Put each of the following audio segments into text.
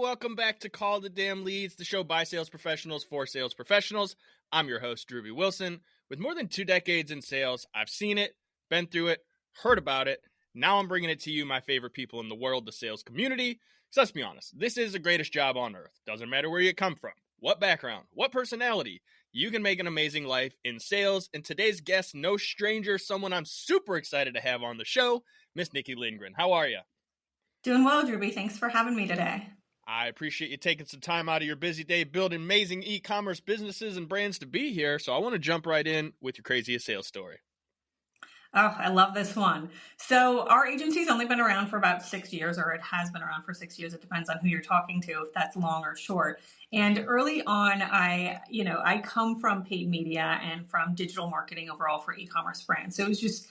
welcome back to Call the Damn Leads, the show by sales professionals for sales professionals. I'm your host, Drew B. Wilson. With more than 2 decades in sales, I've seen it, been through it, heard about it. Now I'm bringing it to you, my favorite people in the world, the sales community. So let's be honest, this is the greatest job on earth. Doesn't matter where you come from, what background, what personality, you can make an amazing life in sales. And today's guest, no stranger, someone I'm super excited to have on the show, Miss Nikki Lindgren. How are you? Doing well, Drew B. Thanks for having me today. I appreciate you taking some time out of your busy day building amazing e-commerce businesses and brands to be here. So I want to jump right in with your craziest sales story. Oh, I love this one. So our agency's only been around for about 6 years, or it has been around for 6 years. It depends on who you're talking to, if that's long or short. And early on, I come from paid media and from digital marketing overall for e-commerce brands. So it was just,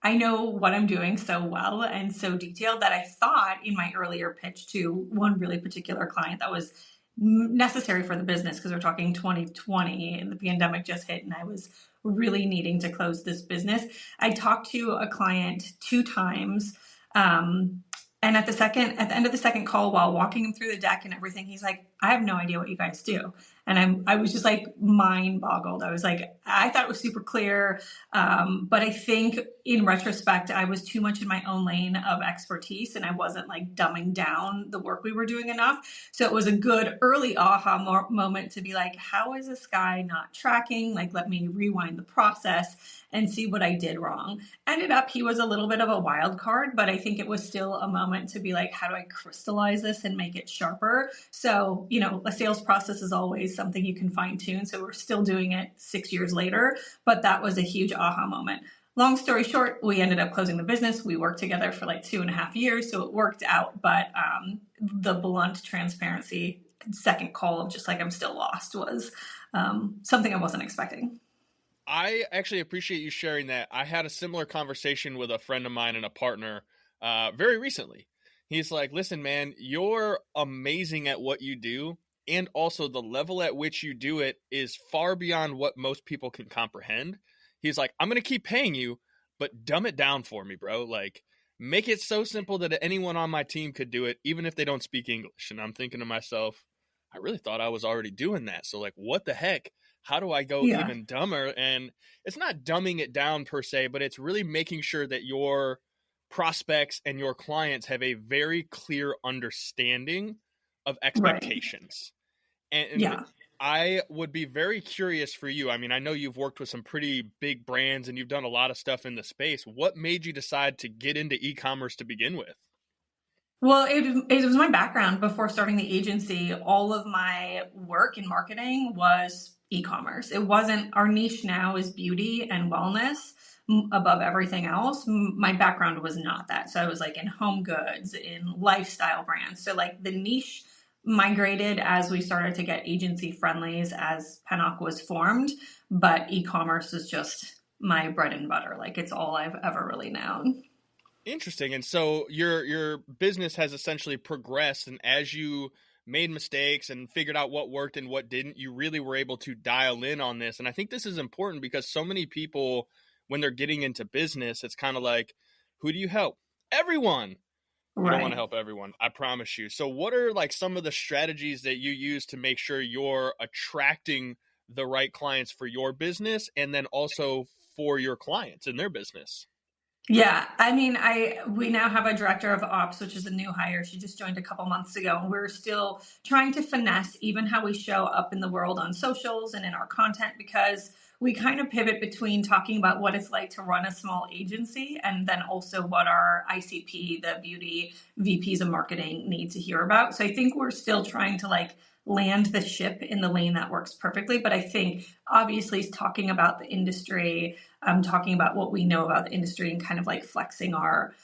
I know what I'm doing so well and so detailed that I thought in my earlier pitch to one really particular client that was necessary for the business, because we're talking 2020 and the pandemic just hit and I was really needing to close this business. I talked to a client 2 times. And at the end of the second call, while walking him through the deck and everything, he's like, I have no idea what you guys do. And I was just like mind boggled. I was like, I thought it was super clear. But I think in retrospect, I was too much in my own lane of expertise and I wasn't like dumbing down the work we were doing enough. So it was a good early aha moment to be like, how is this guy not tracking? Like, let me rewind the process and see what I did wrong. Ended up, he was a little bit of a wild card, but I think it was still a moment to be like, how do I crystallize this and make it sharper? So, a sales process is always something you can fine tune. So we're still doing it 6 years later, but that was a huge aha moment. Long story short, we ended up closing the business. We worked together for like 2.5 years. So it worked out. But the blunt transparency, second call of just like, I'm still lost was something I wasn't expecting. I actually appreciate you sharing that. I had a similar conversation with a friend of mine and a partner very recently. He's like, listen, man, you're amazing at what you do. And also the level at which you do it is far beyond what most people can comprehend. He's like, I'm going to keep paying you, but dumb it down for me, bro. Like, make it so simple that anyone on my team could do it, even if they don't speak English. And I'm thinking to myself, I really thought I was already doing that. So like, what the heck? How do I go even dumber? And it's not dumbing it down per se, but it's really making sure that your prospects and your clients have a very clear understanding of expectations. Right. And I would be very curious for you. I mean, I know you've worked with some pretty big brands and you've done a lot of stuff in the space. What made you decide to get into e-commerce to begin with? Well, it was my background before starting the agency. All of my work in marketing was e-commerce. It wasn't, our niche now is beauty and wellness above everything else. My background was not that. So I was like in home goods, in lifestyle brands. So like the niche migrated as we started to get agency friendlies as PENOC was formed, but e-commerce is just my bread and butter. Like it's all I've ever really known. Interesting. And so your business has essentially progressed, and as you made mistakes and figured out what worked and what didn't, you really were able to dial in on this. And I think this is important because so many people, when they're getting into business, it's kind of like, who do you help? Everyone. You don't want to help everyone, I promise you. So what are like some of the strategies that you use to make sure you're attracting the right clients for your business and then also for your clients in their business? Yeah, I mean, we now have a director of ops, which is a new hire. She just joined a couple months ago, and we're still trying to finesse even how we show up in the world on socials and in our content, because we kind of pivot between talking about what it's like to run a small agency and then also what our ICP, the beauty VPs of marketing, need to hear about. So I think we're still trying to like land the ship in the lane that works perfectly. But I think obviously talking about the industry, talking about what we know about the industry and kind of like flexing our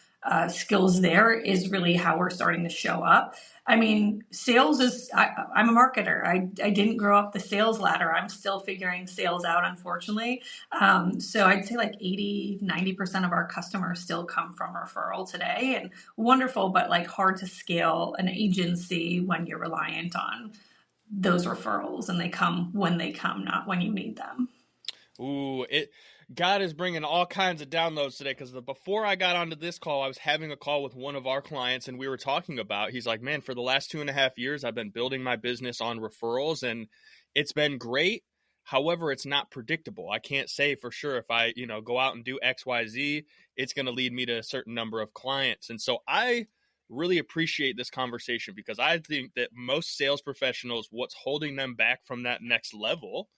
skills there is really how we're starting to show up. I mean, sales is, I'm a marketer. I didn't grow up the sales ladder. I'm still figuring sales out, unfortunately. So I'd say like 80-90% of our customers still come from referral today, and wonderful, but like hard to scale an agency when you're reliant on those referrals and they come when they come, not when you need them. Ooh, God is bringing all kinds of downloads today, because before I got onto this call, I was having a call with one of our clients, and we were talking about, he's like, man, for the last 2.5 years, I've been building my business on referrals, and it's been great. However, it's not predictable. I can't say for sure if I, go out and do X, Y, Z, it's going to lead me to a certain number of clients. And so I really appreciate this conversation, because I think that most sales professionals, what's holding them back from that next level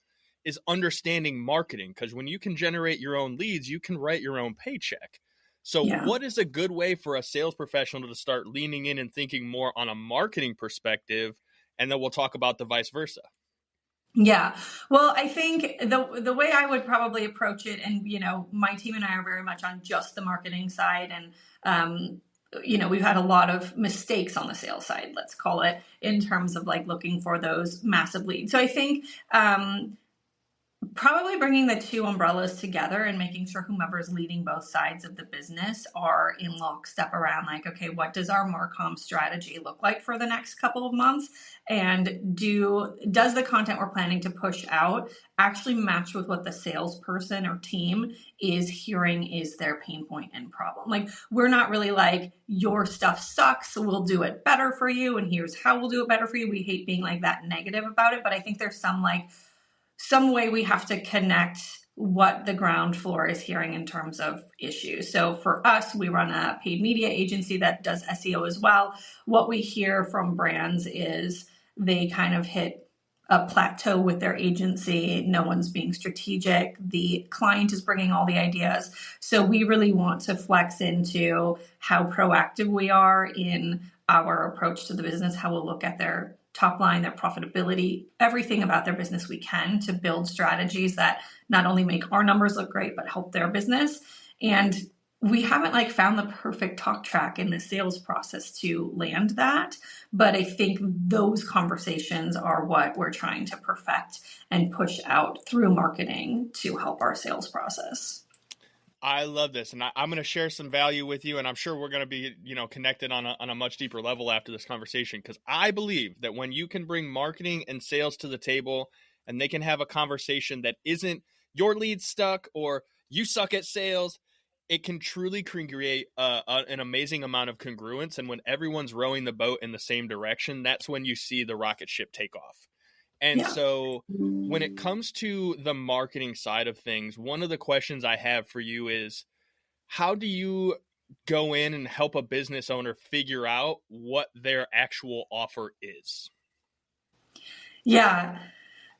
is understanding marketing, because when you can generate your own leads, you can write your own paycheck. So Yeah. what is a good way for a sales professional to start leaning in and thinking more on a marketing perspective? And then we'll talk about the vice versa. Yeah. Well, I think the way I would probably approach it, and my team and I are very much on just the marketing side, and we've had a lot of mistakes on the sales side, let's call it, in terms of like looking for those massive leads. So I think probably bringing the two umbrellas together and making sure whomever's leading both sides of the business are in lockstep around like, okay, what does our marcom strategy look like for the next couple of months? And does the content we're planning to push out actually match with what the salesperson or team is hearing is their pain point and problem? Like, we're not really like, your stuff sucks, so we'll do it better for you, and here's how we'll do it better for you. We hate being like that negative about it, but I think there's some way we have to connect what the ground floor is hearing in terms of issues. So for us, we run a paid media agency that does SEO as well. What we hear from brands is they kind of hit a plateau with their agency. No one's being strategic. The client is bringing all the ideas. So we really want to flex into how proactive we are in our approach to the business, how we'll look at their top line, their profitability, everything about their business we can to build strategies that not only make our numbers look great, but help their business. And we haven't found the perfect talk track in the sales process to land that. But I think those conversations are what we're trying to perfect and push out through marketing to help our sales process. I love this, and I'm going to share some value with you, and I'm sure we're going to be, connected on a much deeper level after this conversation, because I believe that when you can bring marketing and sales to the table, and they can have a conversation that isn't your lead stuck or you suck at sales, it can truly create an amazing amount of congruence. And when everyone's rowing the boat in the same direction, that's when you see the rocket ship take off. And so when it comes to the marketing side of things, one of the questions I have for you is, how do you go in and help a business owner figure out what their actual offer is? Yeah,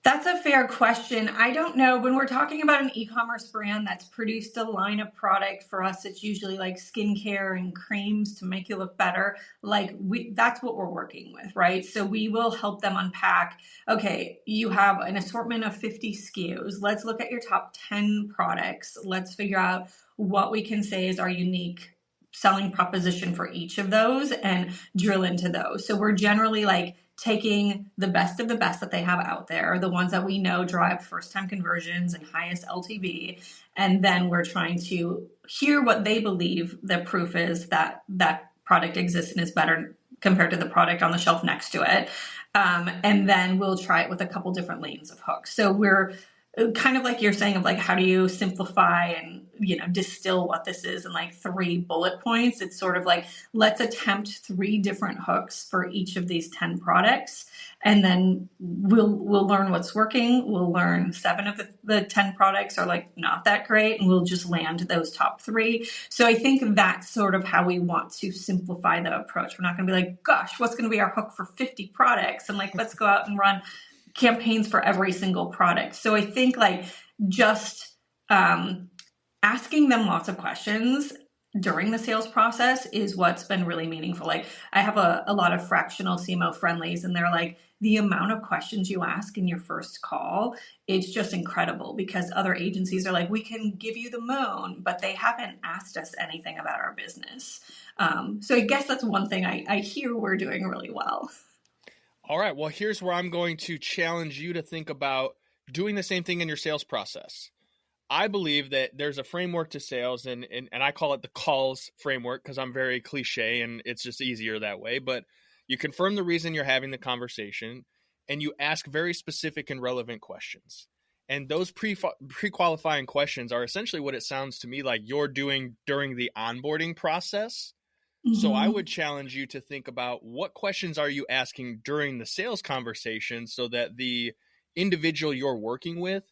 that's a fair question. I don't know. When we're talking about an e-commerce brand that's produced a line of product, for us, it's usually like skincare and creams to make you look better. That's what we're working with, right? So we will help them unpack, okay, you have an assortment of 50 SKUs. Let's look at your top 10 products. Let's figure out what we can say is our unique selling proposition for each of those and drill into those. So we're generally taking the best of the best that they have out there, the ones that we know drive first-time conversions and highest LTV, and then we're trying to hear what they believe the proof is that that product exists and is better compared to the product on the shelf next to it. And then we'll try it with a couple different lanes of hooks. So we're kind of like you're saying of how do you simplify and distill what this is in 3 bullet points. It's sort of let's attempt 3 different hooks for each of these 10 products, and then we'll learn what's working. We'll learn 7 of the 10 products are not that great, and we'll just land those top 3. So I think that's sort of how we want to simplify the approach. We're not going to be gosh, what's going to be our hook for 50 products, and let's go out and run campaigns for every single product. So I think just asking them lots of questions during the sales process is what's been really meaningful. I have a lot of fractional CMO friendlies, and they're the amount of questions you ask in your first call, it's just incredible, because other agencies are we can give you the moon, but they haven't asked us anything about our business. So I guess that's one thing I hear we're doing really well. All right. Well, here's where I'm going to challenge you to think about doing the same thing in your sales process. I believe that there's a framework to sales, and I call it the calls framework because I'm very cliche and it's just easier that way. But you confirm the reason you're having the conversation, and you ask very specific and relevant questions. And those pre-qualifying questions are essentially what it sounds to me like you're doing during the onboarding process. So I would challenge you to think about what questions are you asking during the sales conversation so that the individual you're working with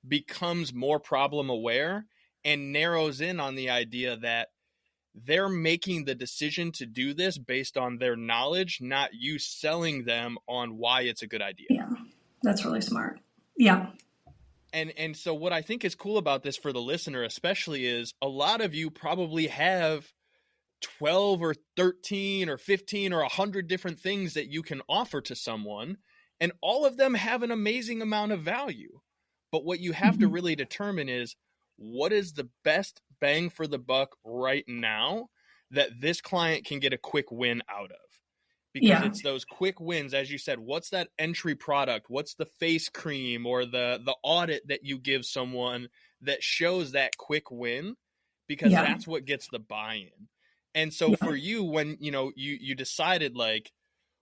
becomes more problem aware and narrows in on the idea that they're making the decision to do this based on their knowledge, not you selling them on why it's a good idea. Yeah, that's really smart. Yeah. And so what I think is cool about this for the listener especially is a lot of you probably have 12 or 13 or 15 or 100 different things that you can offer to someone, and all of them have an amazing amount of value. But what you have to really determine is what is the best bang for the buck right now that this client can get a quick win out of. Because it's those quick wins, as you said, what's that entry product? What's the face cream or the audit that you give someone that shows that quick win? Because that's what gets the buy-in. And so for you, when you decided like,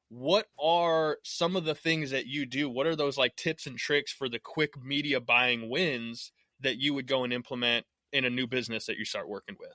what are some of the things that you do? What are those like tips and tricks for the quick media buying wins that you would go and implement in a new business that you start working with?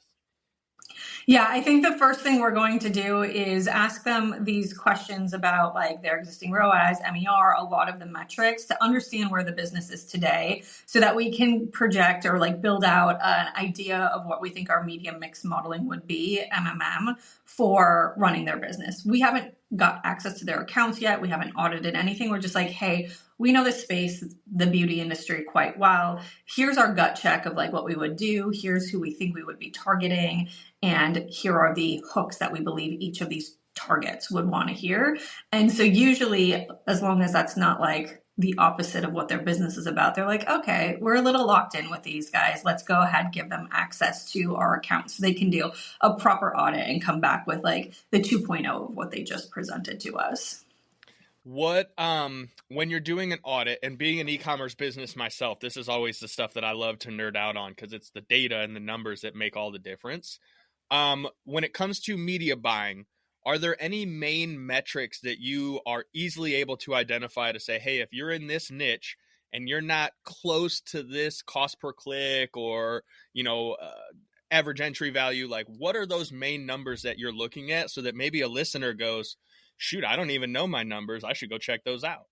Yeah, I think the first thing we're going to do is ask them these questions about like their existing ROAS, MER, a lot of the metrics to understand where the business is today so that we can project or like build out an idea of what we think our media mix modeling would be, MMM, for running their business. We haven't got access to their accounts yet. We haven't audited anything. We're just like, hey, we know this space, the beauty industry quite well. Here's our gut check of like what we would do. Here's who we think we would be targeting. And here are the hooks that we believe each of these targets would want to hear. And so usually, as long as that's not like the opposite of what their business is about, they're like, okay, we're a little locked in with these guys. Let's go ahead, give them access to our account so they can do a proper audit and come back with like the 2.0 of what they just presented to us. What, when you're doing an audit, and being an e-commerce business myself, this is always the stuff that I love to nerd out on because it's the data and the numbers that make all the difference. When it comes to media buying, are there any main metrics that you are easily able to identify to say, hey, if you're in this niche and you're not close to this cost per click or, average entry value, like what are those main numbers that you're looking at so that maybe a listener goes, shoot, I don't even know my numbers. I should go check those out.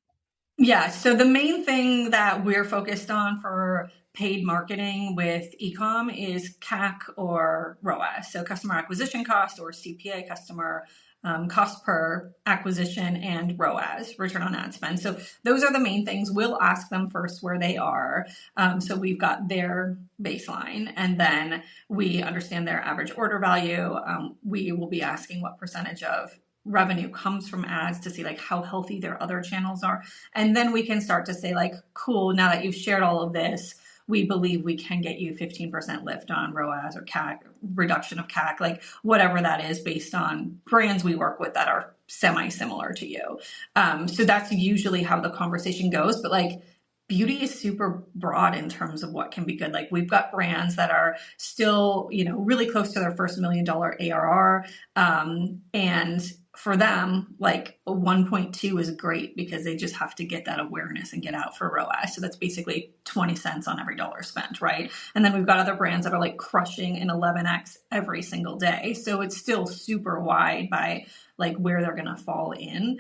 Yeah. So the main thing that we're focused on for paid marketing with ecom is CAC or ROAS. So customer acquisition cost or CPA, customer cost per acquisition, and ROAS, return on ad spend. So those are the main things. We'll ask them first where they are. So we've got their baseline, and then we understand their average order value. We will be asking what percentage of revenue comes from ads to see like how healthy their other channels are. And then we can start to say like, cool, now that you've shared all of this, we believe we can get you 15% lift on ROAS or CAC, reduction of CAC, like whatever that is based on brands we work with that are semi-similar to you. So that's usually how the conversation goes. But like beauty is super broad in terms of what can be good. Like we've got brands that are still, really close to their first $1 million ARR. And for them, like a 1.2 is great because they just have to get that awareness and get out for ROAS. So that's basically 20 cents on every dollar spent, right? And then we've got other brands that are like crushing an 11x every single day. So it's still super wide by like where they're going to fall in.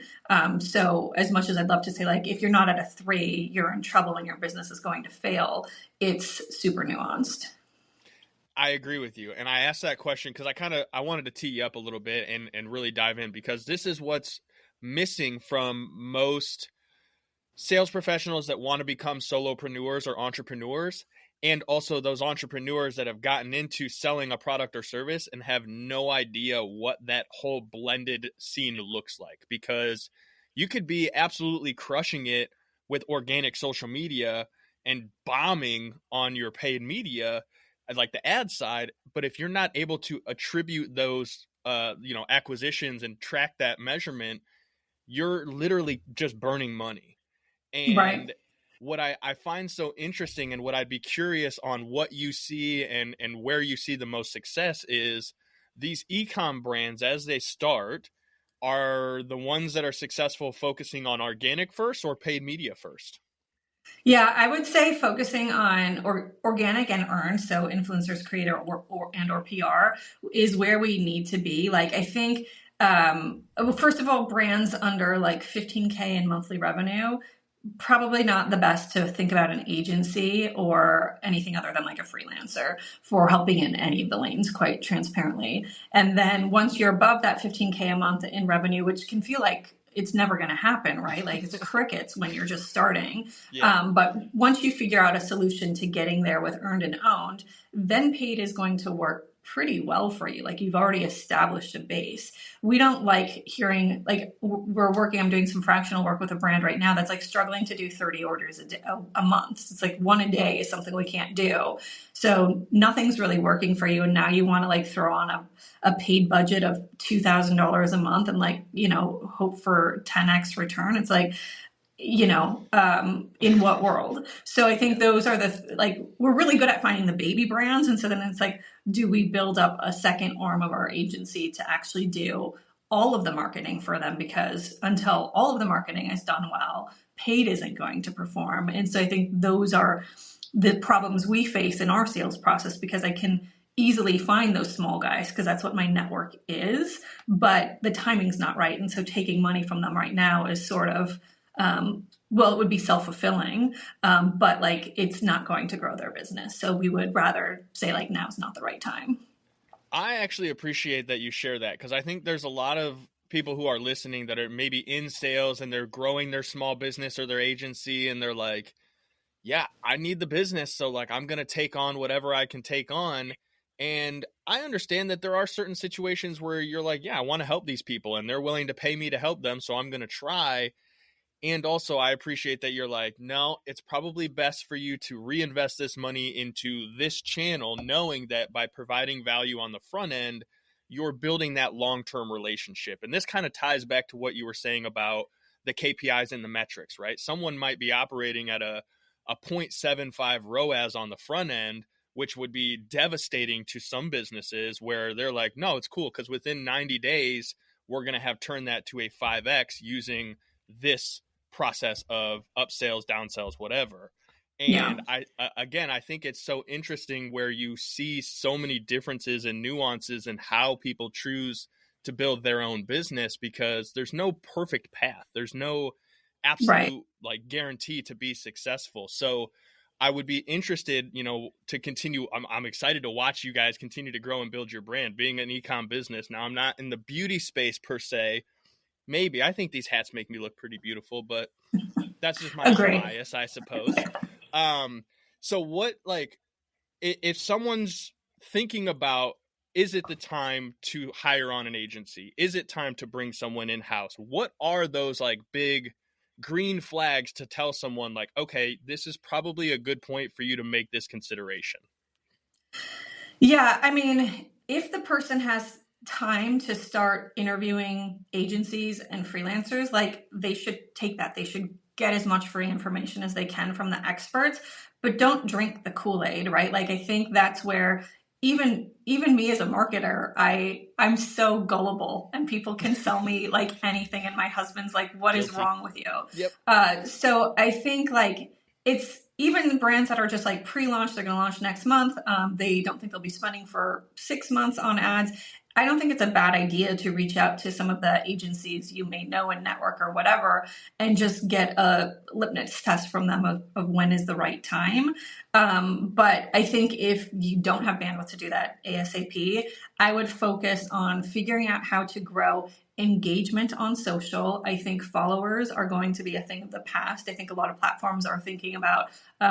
So as much as I'd love to say, like, if you're not at a 3, you're in trouble and your business is going to fail, it's super nuanced. I agree with you. And I asked that question because I wanted to tee you up a little bit and really dive in, because this is what's missing from most sales professionals that want to become solopreneurs or entrepreneurs, and also those entrepreneurs that have gotten into selling a product or service and have no idea what that whole blended scene looks like. Because you could be absolutely crushing it with organic social media and bombing on your paid media, like the ad side, but if you're not able to attribute those acquisitions and track that measurement, you're literally just burning money. And right. What I find so interesting, and what I'd be curious on what you see and where you see the most success, is these ecom brands as they start are the ones that are successful focusing on organic first or paid media first? Yeah, I would say focusing on organic and earned, so influencers, creator, or PR is where we need to be. Like, I think, well, first of all, brands under like 15K in monthly revenue, probably not the best to think about an agency or anything other than like a freelancer for helping in any of the lanes, quite transparently. And then once you're above that 15K a month in revenue, which can feel like it's never going to happen, right? Like it's crickets when you're just starting. Yeah. But once you figure out a solution to getting there with earned and owned, then paid is going to work pretty well for you. Like you've already established a base. We don't like hearing, like I'm doing some fractional work with a brand right now that's like struggling to do 30 orders a month. It's like one a day is something we can't do. So nothing's really working for you. And now you want to like throw on a paid budget of $2,000 a month and like, hope for 10x return. It's like, in what world? So I think those are we're really good at finding the baby brands. And so then it's like, do we build up a second arm of our agency to actually do all of the marketing for them? Because until all of the marketing is done well, paid isn't going to perform. And so I think those are the problems we face in our sales process, because I can easily find those small guys because that's what my network is, but the timing's not right. And so taking money from them right now is sort of, it would be self-fulfilling, but like it's not going to grow their business. So we would rather say like now's not the right time. I actually appreciate that you share that, because I think there's a lot of people who are listening that are maybe in sales and they're growing their small business or their agency, and they're like, yeah, I need the business, so like I'm going to take on whatever I can take on. And I understand that there are certain situations where you're like, yeah, I want to help these people and they're willing to pay me to help them, so I'm going to try. And also, I appreciate that you're like, no, it's probably best for you to reinvest this money into this channel, knowing that by providing value on the front end, you're building that long-term relationship. And this kind of ties back to what you were saying about the KPIs and the metrics, right? Someone might be operating at a 0.75 ROAS on the front end, which would be devastating to some businesses, where they're like, no, it's cool because within 90 days, we're going to have turned that to a 5X using this process of upsells, downsells, whatever. And Yeah. I think it's so interesting where you see so many differences and nuances in how people choose to build their own business, because there's no perfect path. There's no Right. absolute like guarantee to be successful. So I would be interested, to continue. I'm excited to watch you guys continue to grow and build your brand. Being an ecom business, now I'm not in the beauty space per se. Maybe I think these hats make me look pretty beautiful, but that's just my own Agree. bias, I suppose. So what, like, if someone's thinking about, is it the time to hire on an agency? Is it time to bring someone in-house? What are those like big green flags to tell someone like, okay, this is probably a good point for you to make this consideration? Yeah. I mean, if the person has time to start interviewing agencies and freelancers, like they should take that. They should get as much free information as they can from the experts, but don't drink the Kool-Aid, right? Like I think that's where even me as a marketer, I'm so gullible and people can sell me like anything. And my husband's like, what is Guilty. wrong with you? Yep. So I think like it's even the brands that are just like pre-launch, they're going to launch next month. They don't think they'll be spending for 6 months on ads. I don't think it's a bad idea to reach out to some of the agencies you may know in network or whatever, and just get a litmus test from them of when is the right time. But I think if you don't have bandwidth to do that ASAP, I would focus on figuring out how to grow engagement on social. I think followers are going to be a thing of the past. I think a lot of platforms are thinking about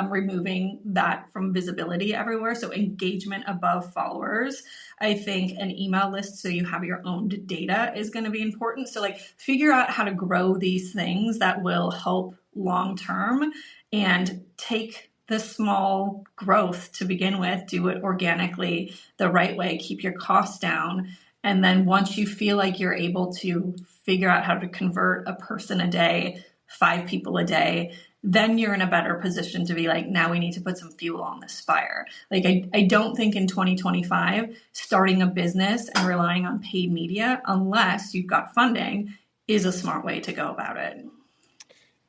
removing that from visibility everywhere. So engagement above followers. I think an email list, so you have your own data, is going to be important. So like figure out how to grow these things that will help long term, and take the small growth to begin with, do it organically the right way, keep your costs down. And then once you feel like you're able to figure out how to convert a person a day, 5 people a day, then you're in a better position to be like, now we need to put some fuel on this fire. Like, I don't think in 2025, starting a business and relying on paid media, unless you've got funding, is a smart way to go about it.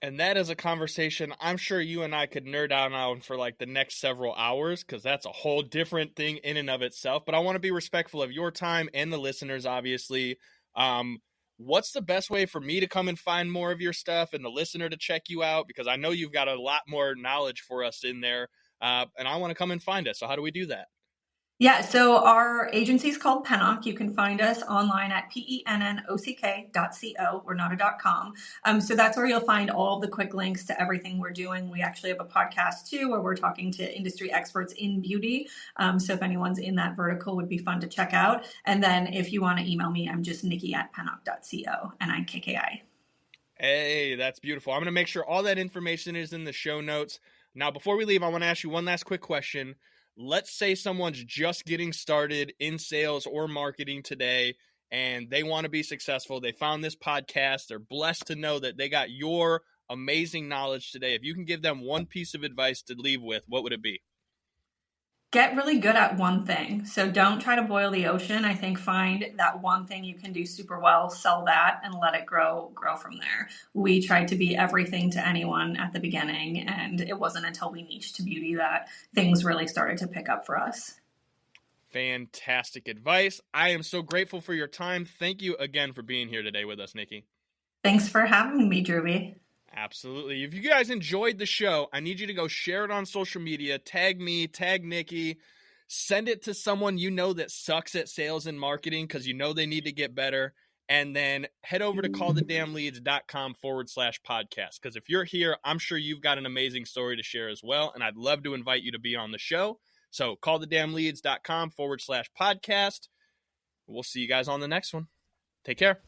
And that is a conversation I'm sure you and I could nerd out on for like the next several hours, because that's a whole different thing in and of itself. But I want to be respectful of your time and the listeners, obviously. What's the best way for me to come and find more of your stuff and the listener to check you out? Because I know you've got a lot more knowledge for us in there, and I want to come and find it. So how do we do that? Yeah, so our agency is called PENOC. You can find us online at PENNOCK.co. We're not a .com. So that's where you'll find all the quick links to everything we're doing. We actually have a podcast too, where we're talking to industry experts in beauty. So if anyone's in that vertical, would be fun to check out. And then if you want to email me, I'm just Nikki at PENOC.co, NIKKI. Hey, that's beautiful. I'm going to make sure all that information is in the show notes. Now, before we leave, I want to ask you one last quick question. Let's say someone's just getting started in sales or marketing today, and they want to be successful. They found this podcast. They're blessed to know that they got your amazing knowledge today. If you can give them one piece of advice to leave with, what would it be? Get really good at one thing. So don't try to boil the ocean. I think find that one thing you can do super well, sell that, and let it grow from there. We tried to be everything to anyone at the beginning, and it wasn't until we niched to beauty that things really started to pick up for us. Fantastic advice. I am so grateful for your time. Thank you again for being here today with us, Nikki. Thanks for having me, Drewby. Absolutely. If you guys enjoyed the show, I need you to go share it on social media. Tag me, tag Nikki. Send it to someone you know that sucks at sales and marketing because you know they need to get better. And then head over to callthedamnleads.com/podcast. Because if you're here, I'm sure you've got an amazing story to share as well. And I'd love to invite you to be on the show. So callthedamnleads.com/podcast. We'll see you guys on the next one. Take care.